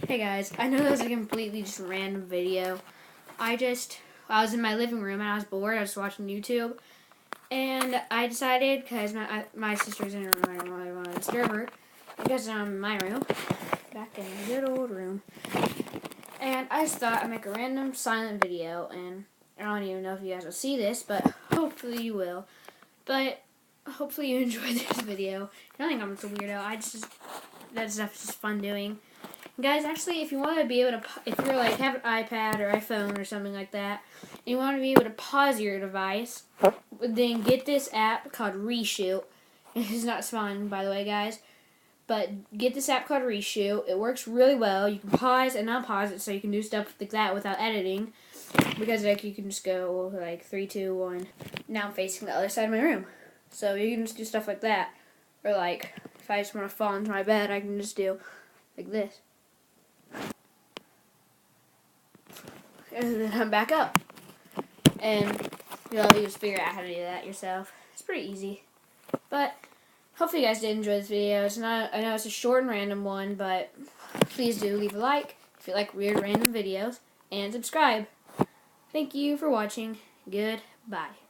Hey guys, I know that was a completely just random video. I was in my living room and I was bored. I was watching YouTube, and I decided because my sister's in her room, I don't want to disturb her because I'm in my room, back in the good old room. And I just thought I'd make a random silent video, and I don't even know if you guys will see this, but hopefully you will. But hopefully you enjoyed this video. I don't think I'm just a weirdo. That stuff is just fun doing. Guys, actually, if you want to be able to, if you're like have an iPad or iPhone or something like that, and you want to be able to pause your device, then get this app called Reshoot. It's not spawned, by the way, guys, but get this app called Reshoot. It works really well. You can pause and unpause it, so you can do stuff like that without editing, because like you can just go like 3, 2, 1. Now I'm facing the other side of my room, so you can just do stuff like that, or like if I just want to fall into my bed, I can just do like this. And then come back up. And you just figure out how to do that yourself. It's pretty easy. But hopefully you guys did enjoy this video. I know it's a short and random one, but please do leave a like if you like weird random videos, and subscribe. Thank you for watching. Goodbye.